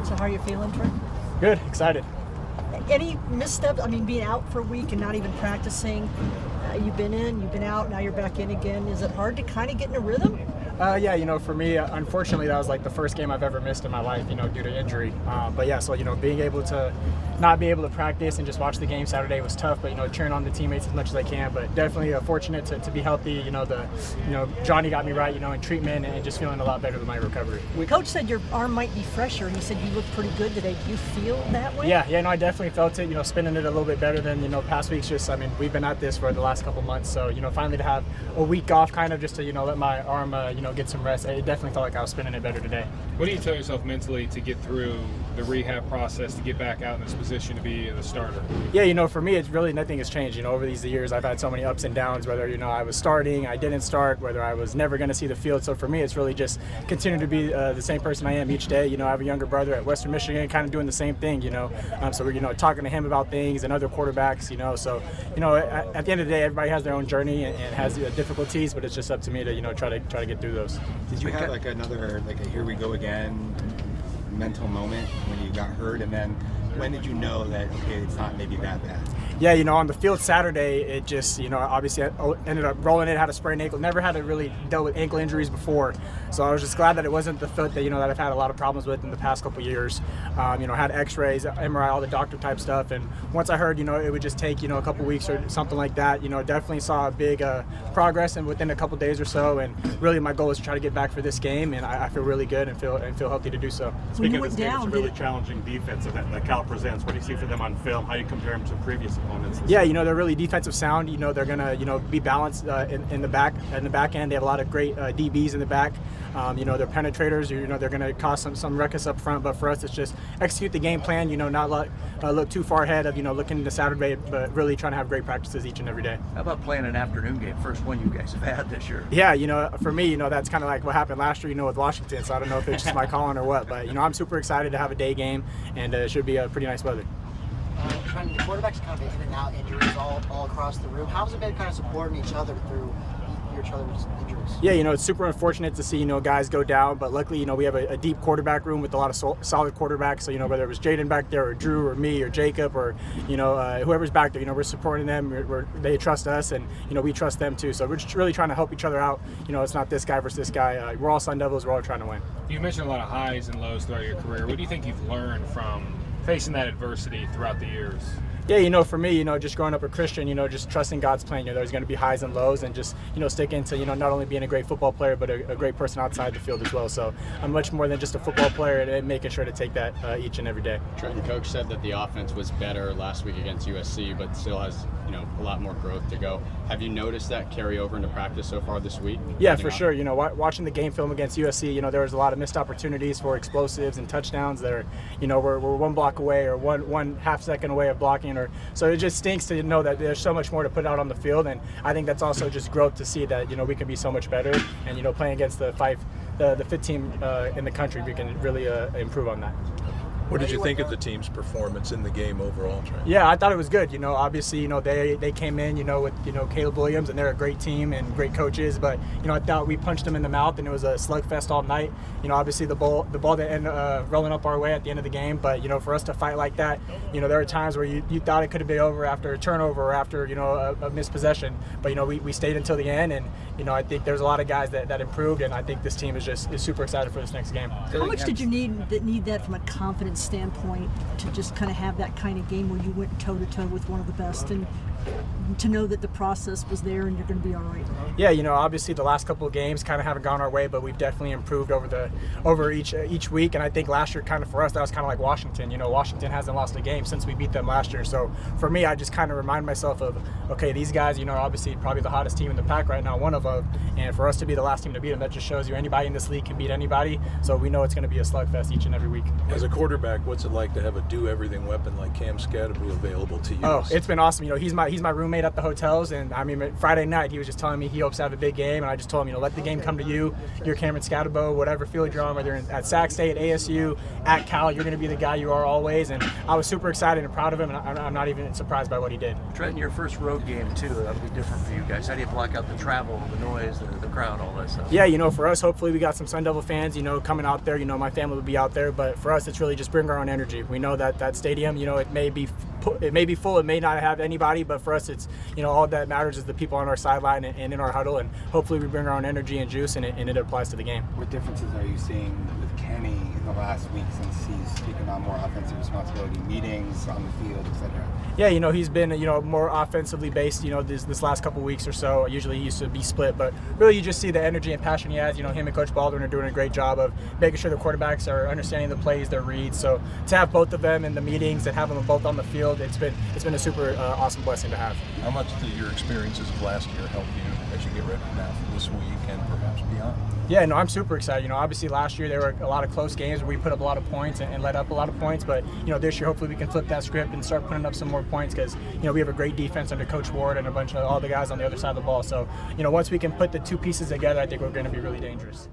So how are you feeling, Trent? Good, excited. Any missteps? I mean, being out for a week and not even practicing. You've been in, you've been out, now you're back in again. Is it hard to kind of get in a rhythm? Yeah, for me, unfortunately, that was like the first game I've ever missed in my life, due to injury. But yeah, so, being able to not be able to practice and just watch the game Saturday was tough, but, cheering on the teammates as much as I can. But definitely fortunate to be healthy. Johnny got me right, in treatment and just feeling a lot better with my recovery. Coach said your arm might be fresher. He said you looked pretty good today. Do you feel that way? Yeah, I definitely felt it, spinning it a little bit better than, past weeks. We've been at this for the last couple months. So, finally to have a week off kind of just to, let my arm, get some rest. It definitely felt like I was spinning it better today. What do you tell yourself mentally to get through the rehab process to get back out in this position to be the starter? Yeah, for me, it's really nothing has changed. Over these years, I've had so many ups and downs, whether, I was starting, I didn't start, whether I was never going to see the field. So for me, it's really just continue to be the same person I am each day. I have a younger brother at Western Michigan kind of doing the same thing, So we're, talking to him about things and other quarterbacks, So, at the end of the day, everybody has their own journey and has difficulties, but it's just up to me to, try to get through those. Did you have another a here we go again mental moment when you got hurt, and then when did you know that okay, it's not maybe that bad? Yeah, on the field Saturday, it just, obviously I ended up rolling it, had a sprained ankle. Never had really dealt with ankle injuries before. So I was just glad that it wasn't the foot that, that I've had a lot of problems with in the past couple of years. Had x-rays, MRI, all the doctor type stuff. And once I heard, it would just take, a couple weeks or something like that, definitely saw a big progress and within a couple days or so. And really my goal is to try to get back for this game. And I feel really good and feel healthy to do so. Speaking of this game, it's a really challenging defense that Cal presents. What do you see for them on film? How do you compare them to previous opponents? Yeah, they're really defensive sound. They're gonna, be balanced in the back end. They have a lot of great DBs in the back. They're penetrators. They're gonna cause some ruckus up front. But for us, it's just execute the game plan. Not look too far ahead of looking into Saturday, but really trying to have great practices each and every day. How about playing an afternoon game? First one you guys have had this year. Yeah, for me, that's kind of like what happened last year, with Washington. So I don't know if it's just my calling or what, but I'm super excited to have a day game, and it should be a pretty nice weather. Trenton, the quarterback's kind of in and out injuries all across the room. How's it been kind of supporting each other through each other's injuries? Yeah, it's super unfortunate to see, guys go down, but luckily, we have a deep quarterback room with a lot of solid quarterbacks. So, whether it was Jaden back there or Drew or me or Jacob or, whoever's back there, we're supporting them. They trust us and, we trust them too. So we're just really trying to help each other out. It's not this guy versus this guy. We're all Sun Devils. We're all trying to win. You mentioned a lot of highs and lows throughout your career. What do you think you've learned from facing that adversity throughout the years? Yeah, for me, just growing up a Christian, just trusting God's plan. There's going to be highs and lows, and just, sticking to, not only being a great football player, but a great person outside the field as well. So I'm much more than just a football player, and making sure to take that each and every day. Trenton, coach said that the offense was better last week against USC, but still has, a lot more growth to go. Have you noticed that carry over into practice so far this week? Yeah, for sure. Watching the game film against USC, there was a lot of missed opportunities for explosives and touchdowns that are, we're one block away or one half second away of blocking. So it just stinks to know that there's so much more to put out on the field, and I think that's also just growth to see that, we can be so much better, and, playing against the fifth team in the country, we can really improve on that. What did you think of the team's performance in the game overall, Trent? Yeah, I thought it was good. Obviously, they came in, with, Caleb Williams, and they're a great team and great coaches. But, I thought we punched them in the mouth, and it was a slugfest all night. Obviously the ball that ended rolling up our way at the end of the game. But, for us to fight like that, there are times where you thought it could have been over after a turnover or after, a missed possession. But, we stayed until the end, and, I think there's a lot of guys that improved, and I think this team is super excited for this next game. How much did you need that from a confidence standpoint to just kind of have that kind of game where you went toe-to-toe with one of the best, and to know that the process was there and you're going to be all right? Yeah, obviously the last couple of games kind of haven't gone our way, but we've definitely improved over each week. And I think last year, kind of for us, that was kind of like Washington. Washington hasn't lost a game since we beat them last year. So for me, I just kind of remind myself of, okay, these guys, obviously probably the hottest team in the pack right now, one of them. And for us to be the last team to beat them, that just shows you anybody in this league can beat anybody. So we know it's going to be a slugfest each and every week. As a quarterback, what's it like to have a do-everything weapon like Cam Scatterby available to you? Oh, it's been awesome. He's my he's my roommate at the hotels, and I mean, Friday night he was just telling me he hopes to have a big game, and I just told him, let the game come to you. You're Cameron Scatterbo, whatever field you're on, whether at Sac State, ASU, at Cal, you're going to be the guy you are always. And I was super excited and proud of him, and I'm not even surprised by what he did. Trenton, your first road game too, that'll be different for you guys. How do you block out the travel, the noise, the crowd, all that stuff? Yeah, for us, hopefully we got some Sun Devil fans, coming out there. My family will be out there, but for us, it's really just bring our own energy. We know that stadium, it may be full, it may not have anybody, but for us, it's all that matters is the people on our sideline and in our huddle, and hopefully we bring our own energy and juice, and it applies to the game. What differences are you seeing with Kenny in the last week since he's taken on more offensive responsibility, meetings on the field, etc.? Yeah, he's been more offensively based. This last couple weeks or so. Usually he used to be split, but really you just see the energy and passion he has. Him and Coach Baldwin are doing a great job of making sure the quarterbacks are understanding the plays, their reads. So to have both of them in the meetings and have them both on the field, it's been a super awesome blessing to have. How much did your experiences of last year help you as you get ready now for this week and perhaps beyond? Yeah, no, I'm super excited. Obviously last year there were a lot of close games where we put up a lot of points and let up a lot of points, but this year hopefully we can flip that script and start putting up some more points because we have a great defense under Coach Ward and a bunch of all the guys on the other side of the ball. So once we can put the two pieces together, I think we're going to be really dangerous.